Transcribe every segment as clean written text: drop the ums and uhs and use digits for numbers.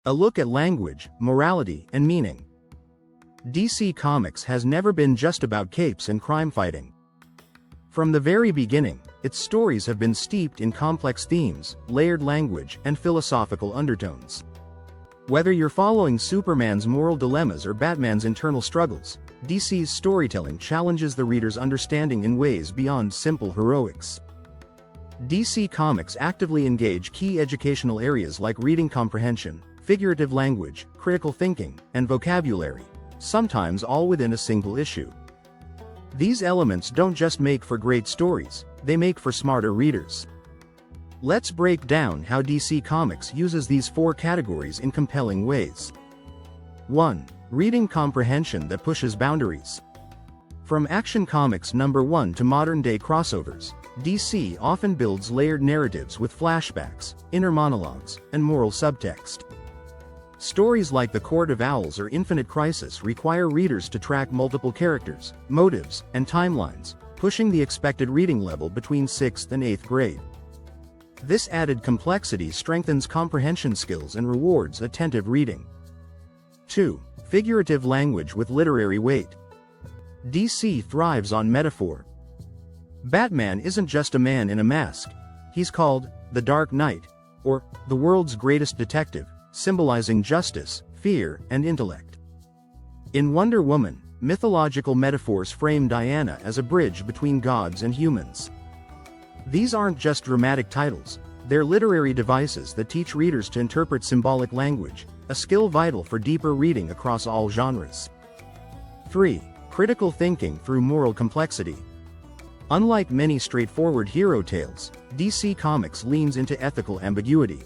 A look at language, morality, and meaning. DC Comics has never been just about capes and crime fighting. From the very beginning, its stories have been steeped in complex themes, layered language, and philosophical undertones. Whether you're following Superman's moral dilemmas or Batman's internal struggles, DC's storytelling challenges the reader's understanding in ways beyond simple heroics. DC Comics actively engage key educational areas like reading comprehension, figurative language, critical thinking, and vocabulary, sometimes all within a single issue. These elements don't just make for great stories, they make for smarter readers. Let's break down how DC Comics uses these four categories in compelling ways. 1. Reading comprehension that pushes boundaries. From Action Comics #1 to modern-day crossovers, DC often builds layered narratives with flashbacks, inner monologues, and moral subtext. Stories like The Court of Owls or Infinite Crisis require readers to track multiple characters, motives, and timelines, pushing the expected reading level between 6th and 8th grade. This added complexity strengthens comprehension skills and rewards attentive reading. 2. Figurative language with literary weight. DC thrives on metaphor. Batman isn't just a man in a mask. He's called the Dark Knight, or the world's greatest detective, symbolizing justice, fear, and intellect. In Wonder Woman, mythological metaphors frame Diana as a bridge between gods and humans. These aren't just dramatic titles, they're literary devices that teach readers to interpret symbolic language, a skill vital for deeper reading across all genres. 3. Critical thinking through moral complexity. Unlike many straightforward hero tales, DC Comics leans into ethical ambiguity.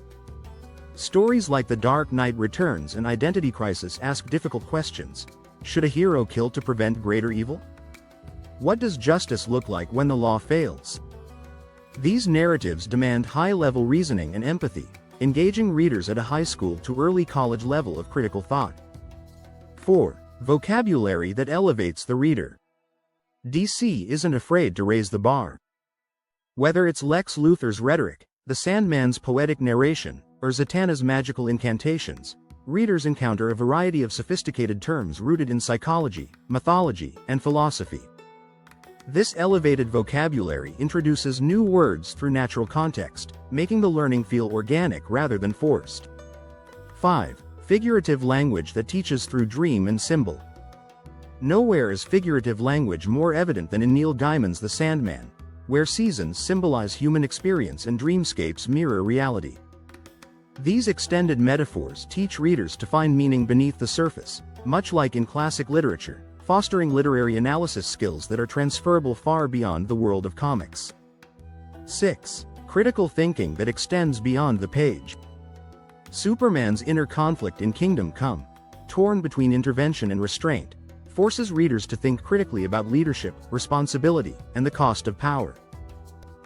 Stories like The Dark Knight Returns and Identity Crisis ask difficult questions. Should a hero kill to prevent greater evil? What does justice look like when the law fails? These narratives demand high-level reasoning and empathy, engaging readers at a high school to early college level of critical thought. 4. Vocabulary that elevates the reader. DC isn't afraid to raise the bar. Whether it's Lex Luthor's rhetoric, the Sandman's poetic narration, or Zatanna's magical incantations, readers encounter a variety of sophisticated terms rooted in psychology, mythology, and philosophy. This elevated vocabulary introduces new words through natural context, making the learning feel organic rather than forced. 5. Figurative language that teaches through dream and symbol. Nowhere is figurative language more evident than in Neil Gaiman's The Sandman, where seasons symbolize human experience and dreamscapes mirror reality. These extended metaphors teach readers to find meaning beneath the surface, much like in classic literature, fostering literary analysis skills that are transferable far beyond the world of comics. 6. Critical thinking that extends beyond the page. Superman's inner conflict in Kingdom Come, torn between intervention and restraint, forces readers to think critically about leadership, responsibility, and the cost of power.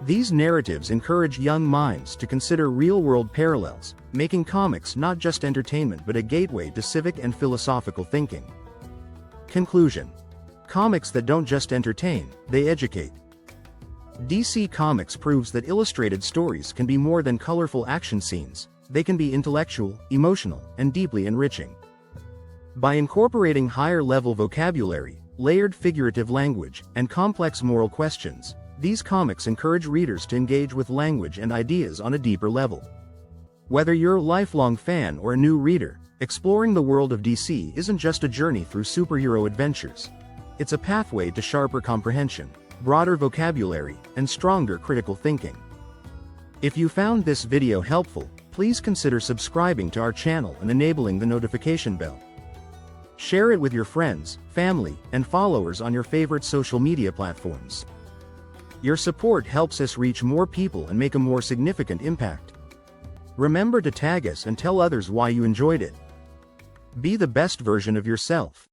These narratives encourage young minds to consider real-world parallels, making comics not just entertainment but a gateway to civic and philosophical thinking. Conclusion. Comics that don't just entertain, they educate. DC Comics proves that illustrated stories can be more than colorful action scenes, they can be intellectual, emotional, and deeply enriching. By incorporating higher-level vocabulary, layered figurative language, and complex moral questions, these comics encourage readers to engage with language and ideas on a deeper level. Whether you're a lifelong fan or a new reader, exploring the world of DC isn't just a journey through superhero adventures. It's a pathway to sharper comprehension, broader vocabulary, and stronger critical thinking. If you found this video helpful, please consider subscribing to our channel and enabling the notification bell. Share it with your friends, family, and followers on your favorite social media platforms. Your support helps us reach more people and make a more significant impact. Remember to tag us and tell others why you enjoyed it. Be the best version of yourself.